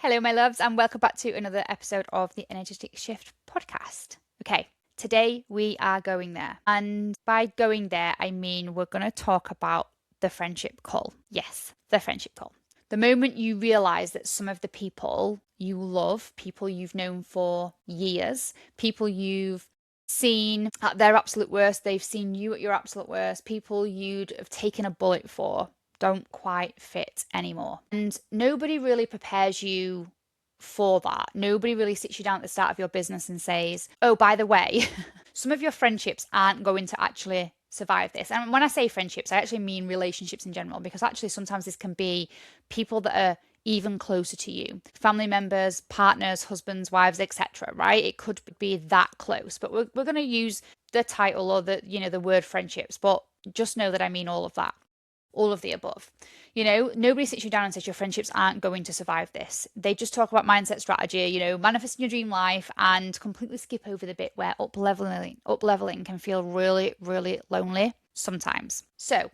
Hello, my loves, and welcome back to another episode of the Energetic Shift podcast. Okay, today we are going there. And by going there, I mean we're going to talk about the friendship call. Yes, the friendship call. The moment you realize that some of the people you love, people you've known for years, people you've seen at their absolute worst, they've seen you at your absolute worst, people you'd have taken a bullet for, don't quite fit anymore. And nobody really prepares you for that. Nobody really sits you down at the start of your business and says, oh, by the way, some of your friendships aren't going to actually survive this. And when I say friendships, I actually mean relationships in general, because actually sometimes this can be people that are even closer to you, family members, partners, husbands, wives, etc., right? It could be that close, but we're going to use the title or the word friendships, but just know that I mean all of that. All of the above. Nobody sits you down and says your friendships aren't going to survive this. They just talk about mindset, strategy, manifesting your dream life, and completely skip over the bit where up leveling can feel really, really lonely sometimes. So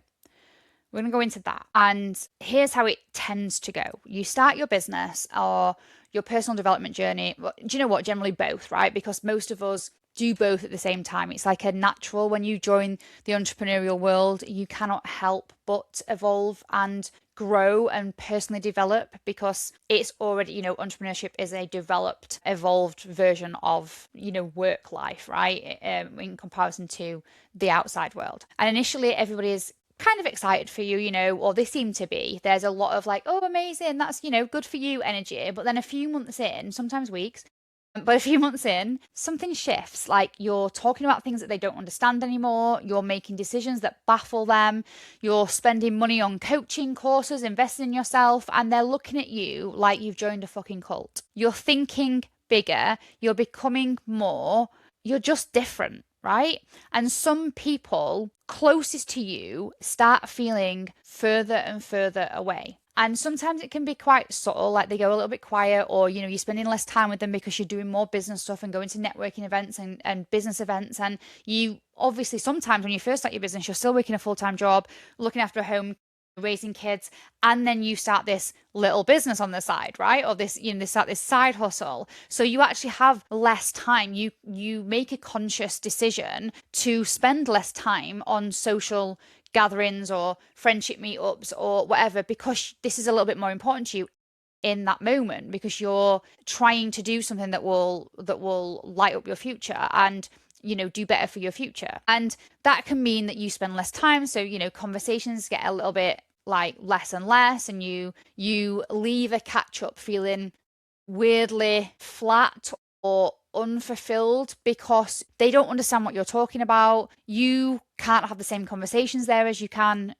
we're going to go into that. And here's how it tends to go. You start your business or your personal development journey. Do you know what? Generally both, right? Because most of us do both at the same time. It's like a natural. When you join the entrepreneurial world, you cannot help but evolve and grow and personally develop, because it's already, entrepreneurship is a developed, evolved version of, work life, right? In comparison to the outside world. And initially everybody is kind of excited for you, or they seem to be. There's a lot of like, oh, amazing, that's, good for you energy. But then a few months in, sometimes weeks, but a few months in, something shifts. Like, you're talking about things that they don't understand anymore. You're making decisions that baffle them. You're spending money on coaching courses, investing in yourself, and they're looking at you like you've joined a fucking cult. You're thinking bigger. You're becoming more. You're just different, right? And some people closest to you start feeling further and further away. And sometimes it can be quite subtle, like they go a little bit quiet, or, you're spending less time with them because you're doing more business stuff and going to networking events and business events. And you obviously, sometimes when you first start your business, you're still working a full-time job, looking after a home, raising kids, and then you start this little business on the side, right? Or this, they start this side hustle. So you actually have less time. You make a conscious decision to spend less time on social gatherings or friendship meetups or whatever, because this is a little bit more important to you in that moment, because you're trying to do something that will light up your future and do better for your future. And that can mean that you spend less time. So, conversations get a little bit like less and less, and you leave a catch up feeling weirdly flat or unfulfilled because they don't understand what you're talking about. You can't have the same conversations there as you can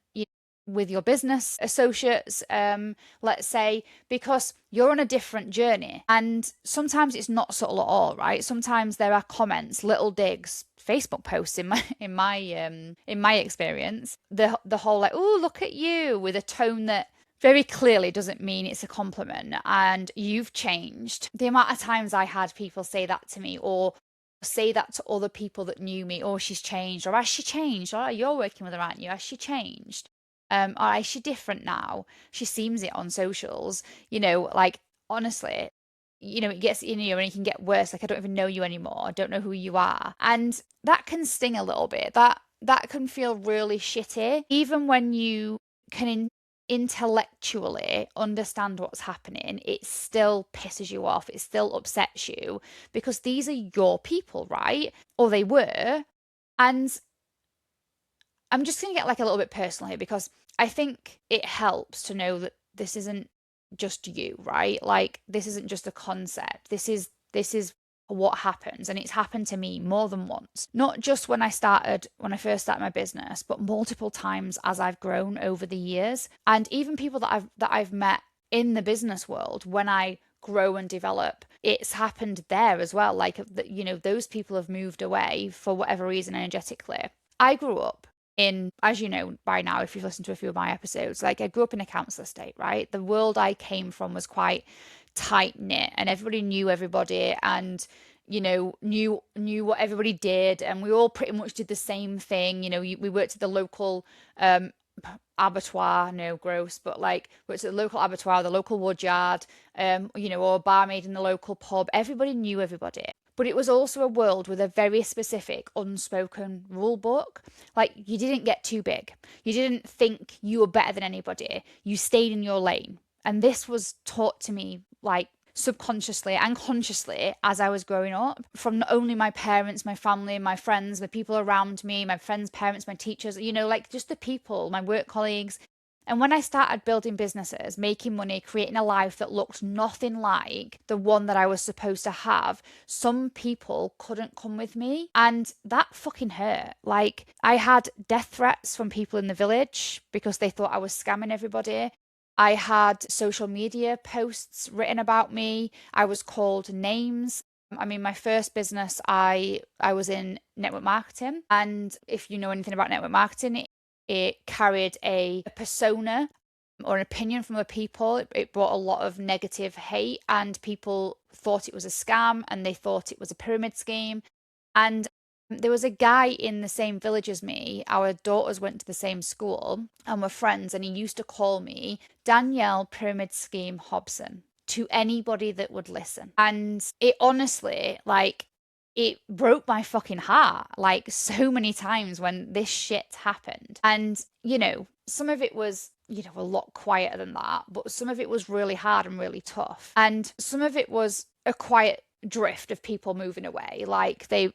with your business associates, let's say, because you're on a different journey. And sometimes it's not subtle at all, right? Sometimes there are comments, little digs, Facebook posts in my experience, the whole like, oh, look at you, with a tone that very clearly doesn't mean it's a compliment, and you've changed. The amount of times I had people say that to me, or say that to other people that knew me, or she's changed, or has she changed, or you're working with her, aren't you, has she changed, or is she different now, she seems it on socials, like, honestly, it gets in you and it can get worse. Like, I don't even know you anymore, I don't know who you are. And that can sting a little bit. That can feel really shitty, even when you can intellectually understand what's happening. It still pisses you off, it still upsets you, because these are your people, right? Or they were. And I'm just gonna get like a little bit personal here, because I think it helps to know that this isn't just you, right? Like, this isn't just a concept. This is what happens, and it's happened to me more than once. Not just when I first started my business, but multiple times as I've grown over the years. And even people that I've met in the business world, when I grow and develop, it's happened there as well. Like, those people have moved away for whatever reason energetically. I grew up in, as you know by now, if you've listened to a few of my episodes, like, I grew up in a council estate, right? The world I came from was quite tight knit, and everybody knew everybody, and knew what everybody did, and we all pretty much did the same thing. We worked at the local abattoir, no, gross, but like it's the local abattoir, the local woodyard, or a barmaid in the local pub. Everybody knew everybody. But it was also a world with a very specific unspoken rule book. Like, you didn't get too big. You didn't think you were better than anybody. You stayed in your lane. And this was taught to me, like, subconsciously and consciously as I was growing up, from not only my parents, my family, my friends, the people around me, my friends' parents, my teachers, like just the people, my work colleagues. And when I started building businesses, making money, creating a life that looked nothing like the one that I was supposed to have, some people couldn't come with me. And that fucking hurt. Like, I had death threats from people in the village because they thought I was scamming everybody. I had social media posts written about me. I was called names. I mean, my first business, I was in network marketing. And if you know anything about network marketing, it carried a persona or an opinion from other people. It brought a lot of negative hate, and people thought it was a scam and they thought it was a pyramid scheme. And there was a guy in the same village as me. Our daughters went to the same school and were friends, and he used to call me Danielle Pyramid Scheme Hobson to anybody that would listen. And it honestly, like, it broke my fucking heart, like, so many times when this shit happened. And, some of it was, a lot quieter than that, but some of it was really hard and really tough. And some of it was a quiet drift of people moving away. Like, they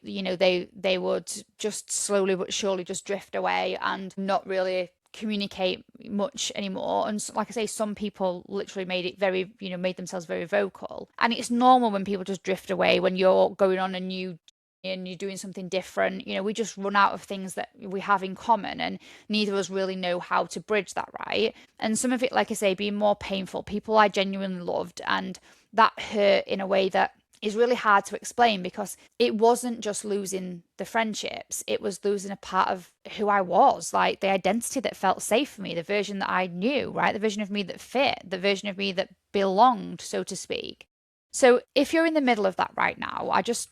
would just slowly but surely just drift away and not really communicate much anymore. And like I say, some people literally made themselves very vocal. And it's normal when people just drift away when you're going on a new and you're doing something different. We just run out of things that we have in common, and neither of us really know how to bridge that, right? And some of it, like I say, being more painful, people I genuinely loved, and that hurt in a way that is really hard to explain, because it wasn't just losing the friendships, it was losing a part of who I was, like the identity that felt safe for me, the version that I knew, right? The version of me that fit, the version of me that belonged, so to speak. So if you're in the middle of that right now, I just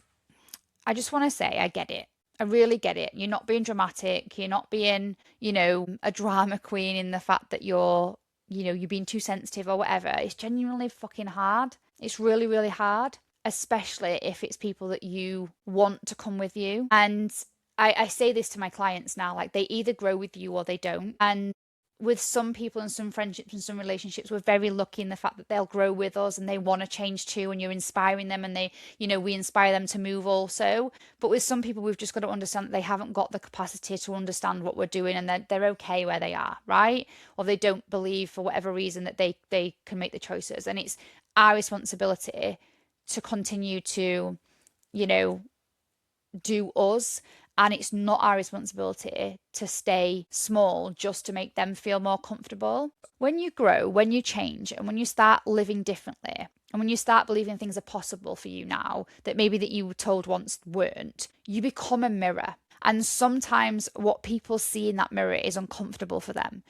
want to say, I get it. I really get it. You're not being dramatic. You're not being, a drama queen in the fact that you're being too sensitive or whatever. It's genuinely fucking hard. It's really, really hard, especially if it's people that you want to come with you. And I say this to my clients now, like, they either grow with you or they don't. And with some people and some friendships and some relationships, we're very lucky in the fact that they'll grow with us and they want to change too, and you're inspiring them, and we inspire them to move also. But with some people, we've just got to understand that they haven't got the capacity to understand what we're doing, and they're okay where they are, right? Or they don't believe for whatever reason that they can make the choices. And it's our responsibility to continue to, do us. And it's not our responsibility to stay small just to make them feel more comfortable. When you grow, when you change, and when you start living differently, and when you start believing things are possible for you now that maybe that you were told once weren't, you become a mirror. And sometimes what people see in that mirror is uncomfortable for them.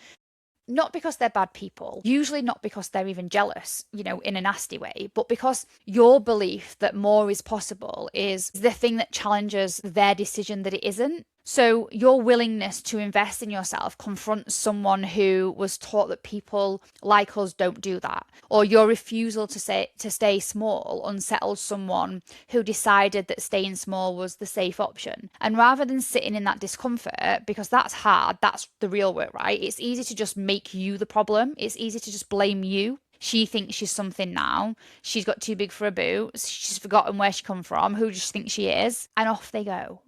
Not because they're bad people, usually not because they're even jealous, in a nasty way, but because your belief that more is possible is the thing that challenges their decision that it isn't. So your willingness to invest in yourself confronts someone who was taught that people like us don't do that. Or your refusal to stay small unsettles someone who decided that staying small was the safe option. And rather than sitting in that discomfort, because that's hard, that's the real work, right? It's easy to just make you the problem. It's easy to just blame you. She thinks she's something now. She's got too big for her boots. She's forgotten where she come from. Who does she think she is? And off they go.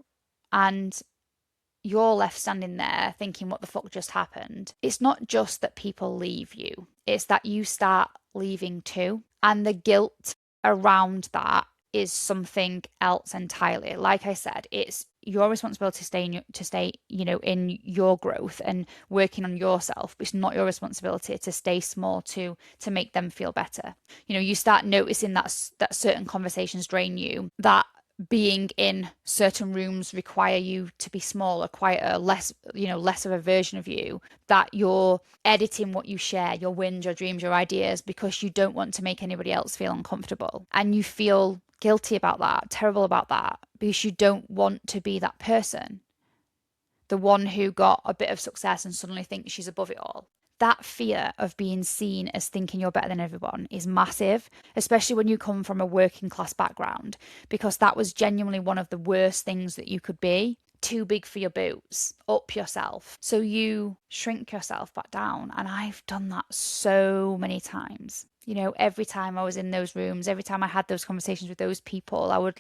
And you're left standing there thinking, what the fuck just happened? It's not just that people leave you, it's that you start leaving too. And the guilt around that is something else entirely. Like I said, it's your responsibility to stay in your growth and working on yourself, but it's not your responsibility to stay small to make them feel better. You start noticing that certain conversations drain you, that being in certain rooms require you to be smaller, quieter, less of a version of you, that you're editing what you share, your wins, your dreams, your ideas, because you don't want to make anybody else feel uncomfortable. And you feel guilty about that, terrible about that, because you don't want to be that person. the one who got a bit of success and suddenly thinks she's above it all. That fear of being seen as thinking you're better than everyone is massive, especially when you come from a working class background, because that was genuinely one of the worst things that you could be. Too big for your boots, up yourself. So you shrink yourself back down. And I've done that so many times. Every time I was in those rooms, every time I had those conversations with those people, I would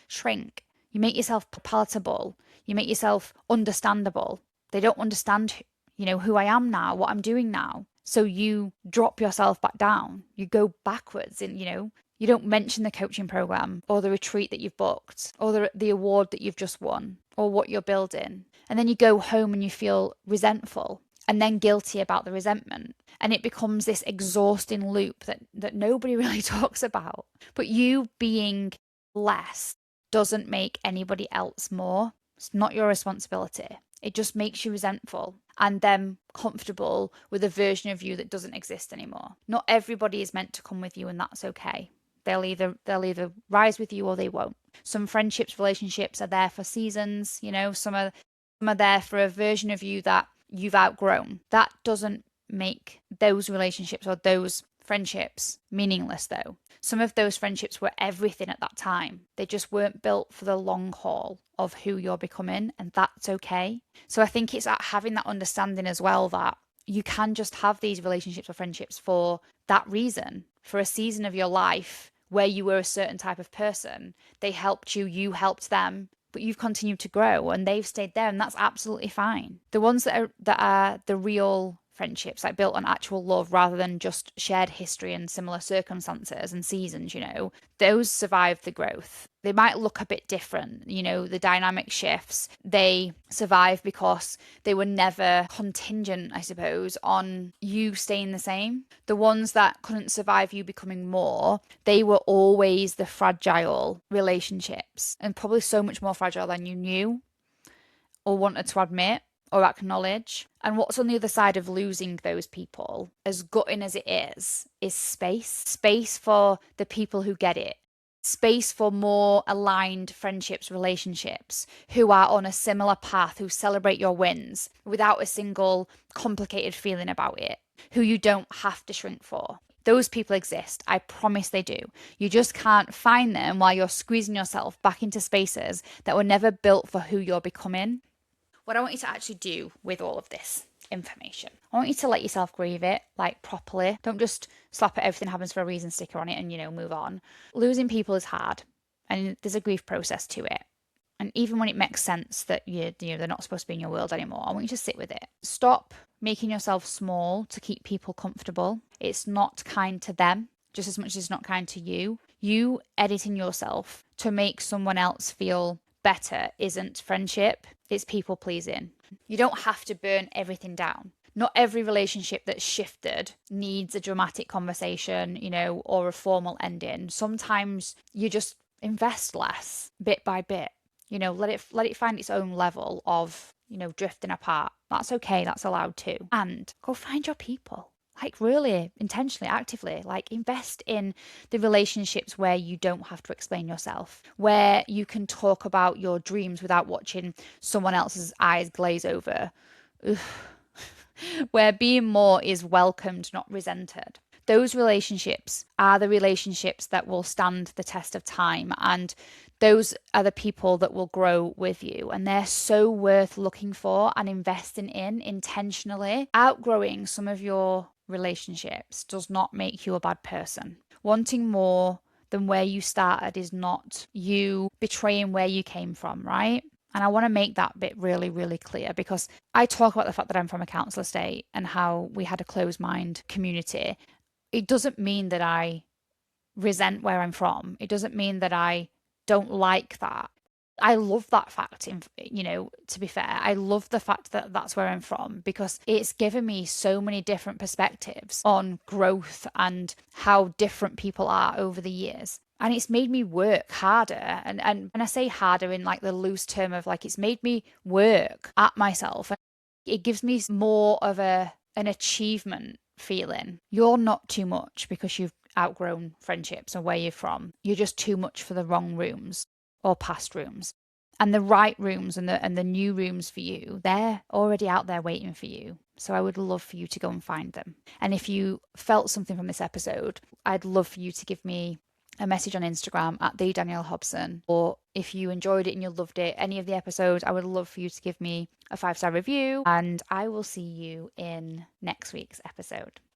shrink. You make yourself palatable. You make yourself understandable. They don't understand, who I am now, what I'm doing now. So you drop yourself back down. You go backwards and, you don't mention the coaching program or the retreat that you've booked or the award that you've just won or what you're building. And then you go home and you feel resentful and then guilty about the resentment. And it becomes this exhausting loop that nobody really talks about. But you being less doesn't make anybody else more. It's not your responsibility. It just makes you resentful and then comfortable with a version of you that doesn't exist anymore. Not everybody is meant to come with you, and that's okay. They'll either rise with you or they won't. Some friendships, relationships are there for seasons, some are there for a version of you that you've outgrown. That doesn't make those relationships or those friendships meaningless though. Some of those friendships were everything at that time. They just weren't built for the long haul of who you're becoming, and that's okay. So I think it's having that understanding as well that you can just have these relationships or friendships for that reason, for a season of your life where you were a certain type of person. They helped you, you helped them, but you've continued to grow and they've stayed there, and that's absolutely fine. The ones that are the real friendships, built on actual love rather than just shared history and similar circumstances and seasons, those survive the growth. They might look a bit different, the dynamic shifts. They survive because they were never contingent, I suppose, on you staying the same. The ones that couldn't survive you becoming more, they were always the fragile relationships, and probably so much more fragile than you knew or wanted to admit or acknowledge. And what's on the other side of losing those people, as gutting as it is space for the people who get it, space for more aligned friendships, relationships who are on a similar path, who celebrate your wins without a single complicated feeling about it, who you don't have to shrink for. Those people exist. I promise they do. You just can't find them while you're squeezing yourself back into spaces that were never built for who you're becoming. What I want you to actually do with all of this information, I want you to let yourself grieve it properly. Don't just slap it, everything happens for a reason, sticker on it and move on. Losing people is hard and there's a grief process to it. And even when it makes sense that they're not supposed to be in your world anymore, I want you to sit with it. Stop making yourself small to keep people comfortable. It's not kind to them just as much as it's not kind to you. You editing yourself to make someone else feel better isn't friendship, it's people pleasing. You don't have to burn everything down. Not every relationship that's shifted needs a dramatic conversation, or a formal ending. Sometimes you just invest less bit by bit. Let it find its own level of, drifting apart. That's okay, that's allowed too. And go find your people. Really intentionally, actively, invest in the relationships where you don't have to explain yourself, where you can talk about your dreams without watching someone else's eyes glaze over. Where being more is welcomed, not resented. Those relationships are the relationships that will stand the test of time, and those are the people that will grow with you, and they're so worth looking for and investing in intentionally. Outgrowing some of your relationships does not make you a bad person. Wanting more than where you started is not you betraying where you came from, right? And I want to make that bit really, really clear, because I talk about the fact that I'm from a council estate and how we had a closed mind community. It doesn't mean that I resent where I'm from. It doesn't mean that I don't like that. I love that fact, to be fair. I love the fact that that's where I'm from, because it's given me so many different perspectives on growth and how different people are over the years. And it's made me work harder. And I say harder in the loose term of it's made me work at myself. It gives me more of an achievement feeling. You're not too much because you've outgrown friendships or where you're from. You're just too much for the wrong rooms or past rooms. And the right rooms and the new rooms for you, they're already out there waiting for you. So I would love for you to go and find them. And if you felt something from this episode, I'd love for you to give me a message on Instagram at the Danielle Hobson. Or if you enjoyed it and you loved it, any of the episodes, I would love for you to give me a 5-star review. And I will see you in next week's episode.